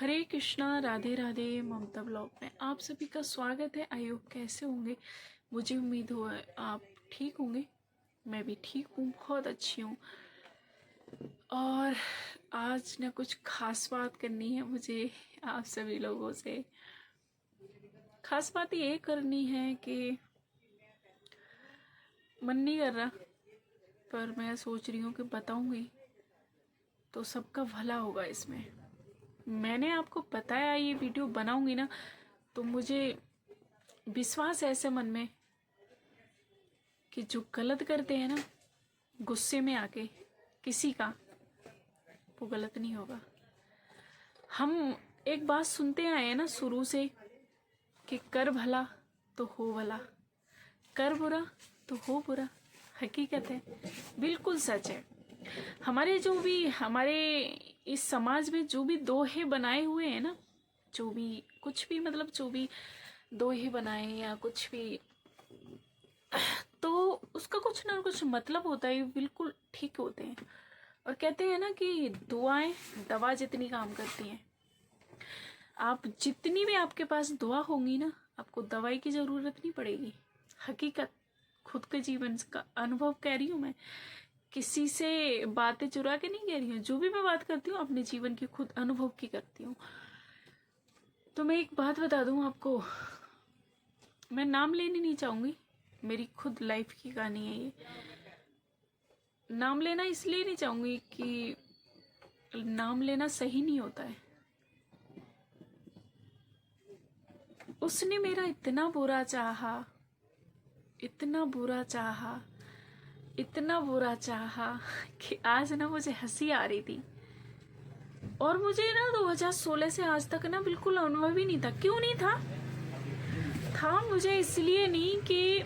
हरे कृष्णा, राधे राधे। ममता blog में आप सभी का स्वागत है। आई होप कैसे होंगे। मुझे उम्मीद हो आप ठीक होंगे। मैं भी ठीक हूँ, बहुत अच्छी हूँ। और आज ना कुछ खास बात करनी है मुझे आप सभी लोगों से। खास बात ये करनी है कि मन नहीं कर रहा, पर मैं सोच रही हूँ कि बताऊँगी तो सबका भला होगा। इसमें मैंने आपको बताया ये वीडियो बनाऊंगी ना, तो मुझे विश्वास है ऐसे मन में कि जो गलत करते हैं ना गुस्से में आके किसी का, वो गलत नहीं होगा। हम एक बात सुनते आए हैं ना शुरू से कि कर भला तो हो भला, कर बुरा तो हो बुरा। हकीकत है, बिल्कुल सच है। हमारे इस समाज में जो भी दोहे बनाए हुए हैं ना, जो भी कुछ भी मतलब जो भी दोहे बनाए या कुछ भी, तो उसका कुछ ना कुछ मतलब होता है। बिल्कुल ठीक होते हैं। और कहते हैं ना कि दुआएं दवा जितनी काम करती हैं। आप जितनी भी आपके पास दुआ होंगी ना, आपको दवाई की जरूरत नहीं पड़ेगी। हकीकत, खुद के जीवन का अनुभव कह रही हूँ मैं, किसी से बातें चुरा के नहीं कह रही हूँ। जो भी मैं बात करती हूँ अपने जीवन की, खुद अनुभव की करती हूँ। तो मैं एक बात बता दूं आपको, मैं नाम लेनी नहीं चाहूंगी, मेरी खुद लाइफ की कहानी है ये। नाम लेना इसलिए नहीं चाहूंगी कि नाम लेना सही नहीं होता है। उसने मेरा इतना बुरा चाहा, इतना बुरा चाहा, इतना बुरा चाहा कि आज ना मुझे हंसी आ रही थी। और मुझे ना 2016 से आज तक ना बिल्कुल अनुभव ही नहीं था। क्यों नहीं था? मुझे इसलिए नहीं कि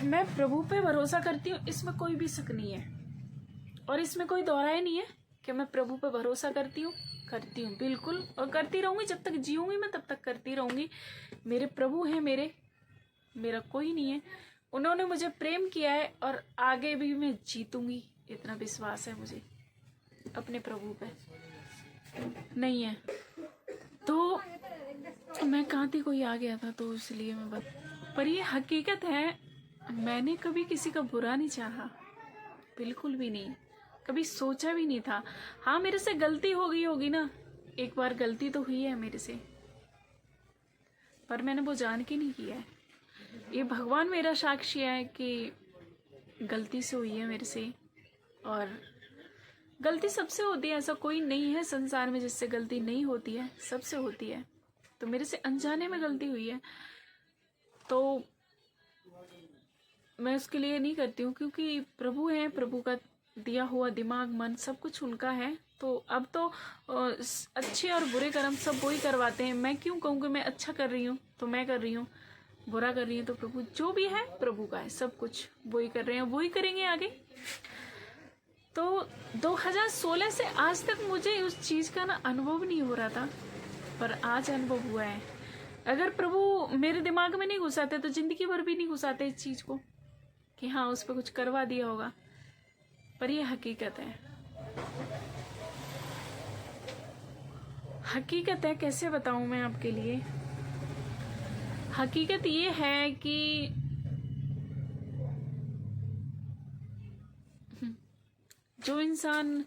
मैं प्रभु पे भरोसा करती हूँ, इसमें कोई भी शक नहीं है। और इसमें कोई दोहराया नहीं है कि मैं प्रभु पे भरोसा करती हूँ बिल्कुल, और करती रहूंगी। जब तक जीऊंगी मैं तब तक करती रहूंगी। मेरे प्रभु हैं, मेरा कोई नहीं है। उन्होंने मुझे प्रेम किया है और आगे भी मैं जीतूंगी, इतना विश्वास है मुझे अपने प्रभु पे। नहीं है तो मैं कहाँ थी, कोई आ गया था तो इसलिए मैं पर ये हकीकत है, मैंने कभी किसी का बुरा नहीं चाहा, बिल्कुल भी नहीं। कभी सोचा भी नहीं था। हाँ, मेरे से गलती हो गई होगी ना, एक बार गलती तो हुई है मेरे से, पर मैंने वो जान के नहीं किया है। ये भगवान मेरा साक्षी है कि गलती से हुई है मेरे से। और गलती सबसे होती है, ऐसा कोई नहीं है संसार में जिससे गलती नहीं होती है, सबसे होती है। तो मेरे से अनजाने में गलती हुई है, तो मैं उसके लिए नहीं करती हूँ, क्योंकि प्रभु है, प्रभु का दिया हुआ दिमाग मन सब कुछ उनका है। तो अब तो अच्छे और बुरे कर्म सब वही करवाते हैं। मैं क्यों कहूँ कि मैं अच्छा कर रही हूँ तो मैं कर रही हूँ, बुरा कर रही हूँ तो प्रभु, जो भी है प्रभु का है, सब कुछ वही कर रहे हैं, वही करेंगे आगे। तो 2016 से आज तक मुझे उस चीज़ का ना अनुभव नहीं हो रहा था, पर आज अनुभव हुआ है। अगर प्रभु मेरे दिमाग में नहीं घुसाते तो जिंदगी भर भी नहीं घुसाते इस चीज़ को कि हाँ उस पर कुछ करवा दिया होगा। पर ये हकीकत है, हकीकत है। कैसे बताऊं मैं आपके लिए? हकीकत ये है कि जो इंसान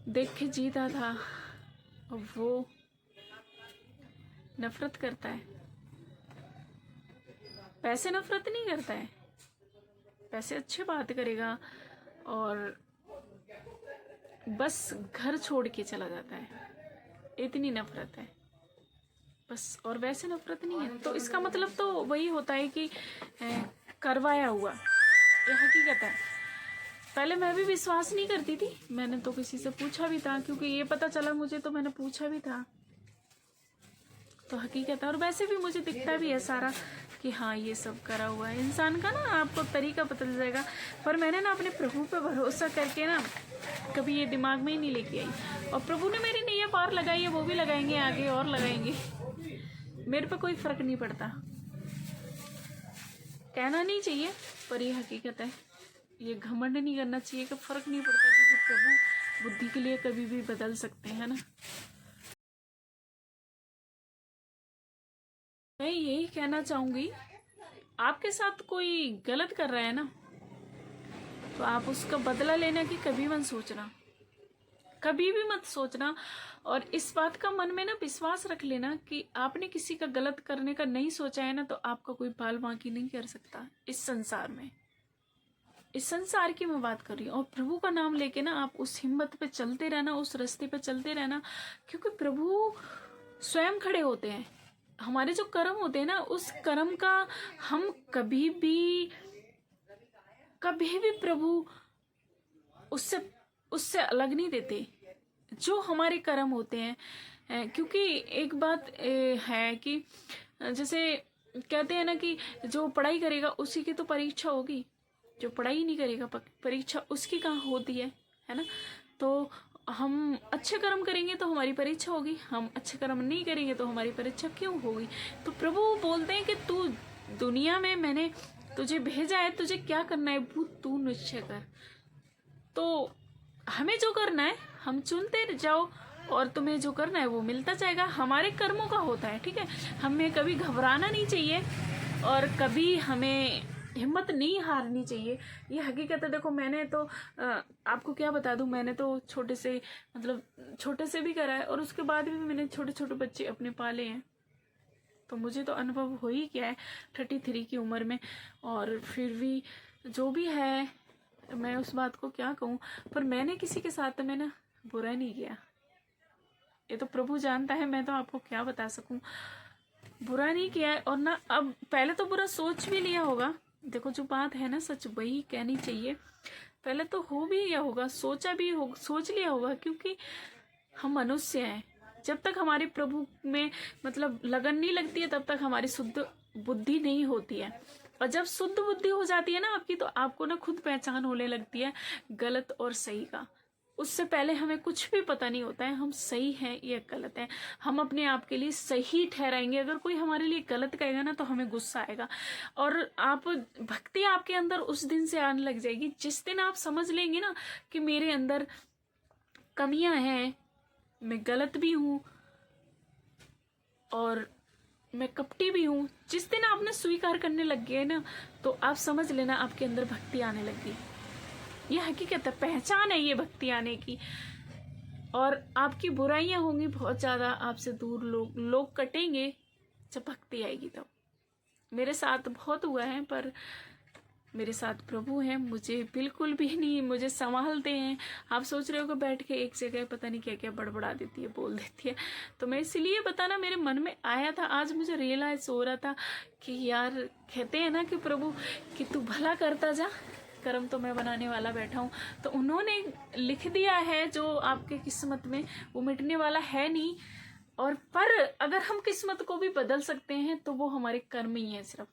देख के जीता था वो नफरत करता है। पैसे नफरत नहीं करता है, पैसे अच्छे बात करेगा और बस घर छोड़ के चला जाता है, इतनी नफरत है बस। और वैसे नफरत नहीं है। तो इसका मतलब तो वही होता है कि करवाया हुआ, ये हकीकत है। पहले मैं भी विश्वास नहीं करती थी, मैंने तो किसी से पूछा भी था, क्योंकि ये पता चला मुझे तो मैंने पूछा भी था। तो हकीकत है। और वैसे भी मुझे दिखता भी है सारा कि हाँ ये सब करा हुआ है। इंसान का ना आपको तरीका पता चल जाएगा। पर मैंने ना अपने प्रभु पे भरोसा करके ना कभी ये दिमाग में ही नहीं लेके आई। और प्रभु ने मेरी नैया पार लगाई है, वो भी लगाएंगे आगे और लगाएंगे। मेरे पे कोई फर्क नहीं पड़ता। कहना नहीं चाहिए पर ये हकीकत है। ये घमंड नहीं करना चाहिए कि फर्क नहीं पड़ता, क्योंकि प्रभु बुद्धि के लिए कभी भी बदल सकते हैं ना। मैं यही कहना चाहूंगी, आपके साथ कोई गलत कर रहा है ना, तो आप उसका बदला लेने की कभी मत सोचना, कभी भी मत सोचना। और इस बात का मन में ना विश्वास रख लेना कि आपने किसी का गलत करने का नहीं सोचा है ना, तो आपका कोई बाल बांकी नहीं कर सकता इस संसार में। इस संसार की मैं बात कर रही हूँ। और प्रभु का नाम लेके ना आप उस हिम्मत पे चलते रहना, उस रास्ते पे चलते रहना, क्योंकि प्रभु स्वयं खड़े होते हैं। हमारे जो कर्म होते हैं ना, उस कर्म का हम कभी भी प्रभु उससे उससे अलग नहीं देते, जो हमारे कर्म होते हैं। क्योंकि एक बात है कि जैसे कहते हैं ना कि जो पढ़ाई करेगा उसी की तो परीक्षा होगी, जो पढ़ाई नहीं करेगा परीक्षा उसकी कहाँ होती है ना। तो हम अच्छे कर्म करेंगे तो हमारी परीक्षा होगी, हम अच्छे कर्म नहीं करेंगे तो हमारी परीक्षा क्यों होगी। तो प्रभु बोलते हैं कि तू दुनिया में मैंने तुझे भेजा है, तुझे क्या करना है वो तू निश्चय कर। तो हमें जो करना है हम चुनते जाओ, और तुम्हें जो करना है वो मिलता जाएगा, हमारे कर्मों का होता है। ठीक है, हमें कभी घबराना नहीं चाहिए और कभी हमें हिम्मत नहीं हारनी चाहिए। ये हकीकत है। देखो मैंने तो आपको क्या बता दूं, मैंने तो छोटे से भी करा है, और उसके बाद भी मैंने छोटे छोटे बच्चे अपने पाले हैं। तो मुझे तो अनुभव हो ही गया है 33 की उम्र में। और फिर भी जो भी है, मैं उस बात को क्या कहूँ, पर मैंने किसी के साथ में ना बुरा नहीं किया। ये तो प्रभु जानता है, मैं तो आपको क्या बता सकूं। बुरा नहीं किया है, और ना अब, पहले तो बुरा सोच भी लिया होगा। देखो जो बात है ना सच वही कहनी चाहिए। पहले तो हो भी गया होगा, सोच लिया होगा, क्योंकि हम मनुष्य हैं। जब तक हमारे प्रभु में लगन नहीं लगती है, तब तक हमारी शुद्ध बुद्धि नहीं होती है। और जब शुद्ध बुद्धि हो जाती है ना आपकी, तो आपको ना खुद पहचान होने लगती है गलत और सही का। उससे पहले हमें कुछ भी पता नहीं होता है हम सही हैं या गलत है। हम अपने आप के लिए सही ठहराएंगे, अगर कोई हमारे लिए गलत कहेगा ना तो हमें गुस्सा आएगा। और आप भक्ति आपके अंदर उस दिन से आने लग जाएगी जिस दिन आप समझ लेंगे ना कि मेरे अंदर कमियां हैं, मैं गलत भी हूँ और मैं कपटी भी हूँ। जिस दिन आपने स्वीकार करने लग गए ना, तो आप समझ लेना आपके अंदर भक्ति आने लगी। ये हकीकत है, पहचान है ये भक्ति आने की। और आपकी बुराइयां होंगी बहुत ज्यादा, आपसे दूर लोग कटेंगे जब भक्ति आएगी तब। मेरे साथ बहुत हुआ है, पर मेरे साथ प्रभु हैं, मुझे बिल्कुल भी नहीं, मुझे संभालते हैं। आप सोच रहे हो कि बैठ के एक जगह पता नहीं क्या क्या बड़बड़ा देती है, बोल देती है। तो मैं इसलिए बताना मेरे मन में आया था, आज मुझे रियलाइज हो रहा था कि यार कहते हैं ना कि प्रभु कि तू भला करता जा, कर्म तो मैं बनाने वाला बैठा हूँ। तो उन्होंने लिख दिया है जो आपके किस्मत में, वो मिटने वाला है नहीं। और पर अगर हम किस्मत को भी बदल सकते हैं तो वो हमारे कर्म ही है। सिर्फ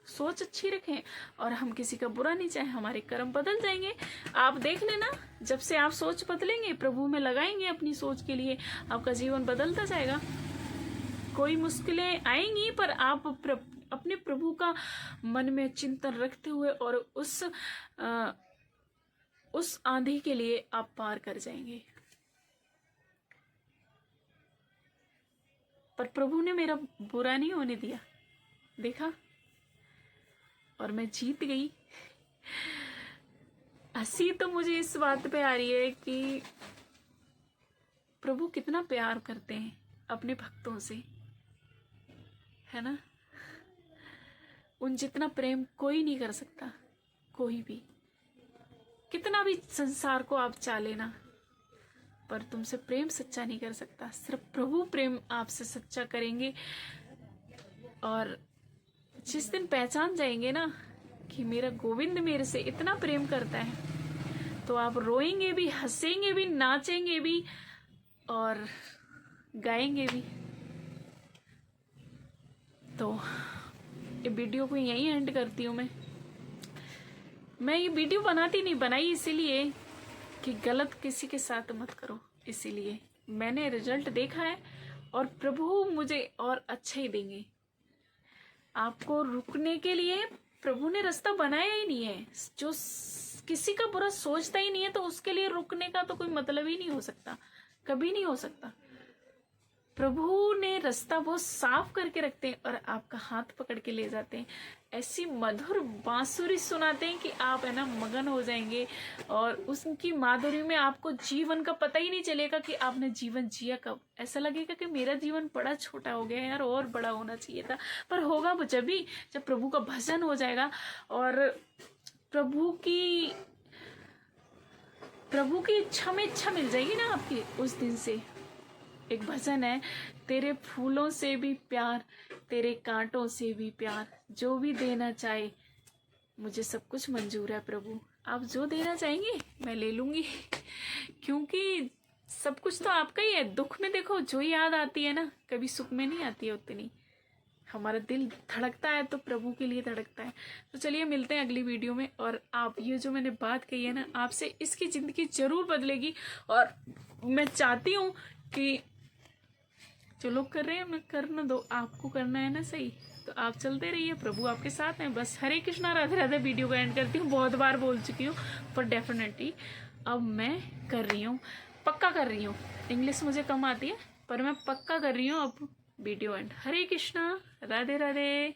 सोच अच्छी रखें और हम किसी का बुरा नहीं चाहें, हमारे कर्म बदल जाएंगे। आप देख लेना, जब से आप सोच बदलेंगे, प्रभु में लगाएंगे अपनी सोच के लिए, आपका जीवन बदलता जाएगा। कोई मुश्किलें आएंगी, पर आप अपने प्रभु का मन में चिंतन रखते हुए और उस आंधी के लिए आप पार कर जाएंगे। पर प्रभु ने मेरा बुरा नहीं होने दिया, देखा, और मैं जीत गई। हंसी तो मुझे इस बात पे आ रही है कि प्रभु कितना प्यार करते हैं अपने भक्तों से, है ना। उन जितना प्रेम कोई नहीं कर सकता, कोई भी, कितना भी संसार को आप चाले ना, पर तुमसे प्रेम सच्चा नहीं कर सकता। सिर्फ प्रभु प्रेम आपसे सच्चा करेंगे। और जिस दिन पहचान जाएंगे ना कि मेरा गोविंद मेरे से इतना प्रेम करता है, तो आप रोएंगे भी, हंसेंगे भी, नाचेंगे भी और गाएंगे भी। तो ये वीडियो को यहीं एंड करती हूँ। मैं ये वीडियो बनाई इसीलिए कि गलत किसी के साथ मत करो। इसीलिए मैंने रिजल्ट देखा है और प्रभु मुझे और अच्छा ही देंगे। आपको रुकने के लिए प्रभु ने रास्ता बनाया ही नहीं है। जो किसी का बुरा सोचता ही नहीं है तो उसके लिए रुकने का तो कोई मतलब ही नहीं हो सकता, कभी नहीं हो सकता। प्रभु ने रास्ता बहुत साफ करके रखते हैं और आपका हाथ पकड़ के ले जाते हैं, ऐसी मधुर बांसुरी सुनाते हैं कि आप है ना मगन हो जाएंगे और उसकी माधुरी में आपको जीवन का पता ही नहीं चलेगा कि आपने जीवन जिया कब। ऐसा लगेगा कि मेरा जीवन बड़ा छोटा हो गया यार, और बड़ा होना चाहिए था। पर होगा वो जब प्रभु का भजन हो जाएगा और प्रभु की इच्छा में इच्छा मिल जाएगी ना आपकी उस दिन से। एक भजन है, तेरे फूलों से भी प्यार, तेरे कांटों से भी प्यार, जो भी देना चाहे मुझे सब कुछ मंजूर है प्रभु। आप जो देना चाहेंगे मैं ले लूंगी, क्योंकि सब कुछ तो आपका ही है। दुख में देखो जो याद आती है ना, कभी सुख में नहीं आती है उतनी। हमारा दिल धड़कता है तो प्रभु के लिए धड़कता है। तो चलिए मिलते हैं अगली वीडियो में। और आप ये जो मैंने बात कही है ना, आपसे इसकी ज़िंदगी जरूर बदलेगी। और मैं चाहती हूँ कि जो लोग कर रहे हैं मैं करना दो, आपको करना है ना सही, तो आप चलते रहिए, प्रभु आपके साथ हैं। बस हरे कृष्णा, राधे राधे। वीडियो को एंड करती हूँ, बहुत बार बोल चुकी हूँ पर डेफिनेटली अब मैं कर रही हूँ, पक्का कर रही हूँ। इंग्लिश मुझे कम आती है पर मैं पक्का कर रही हूँ अब video and. Hare Krishna, Radhe Radhe.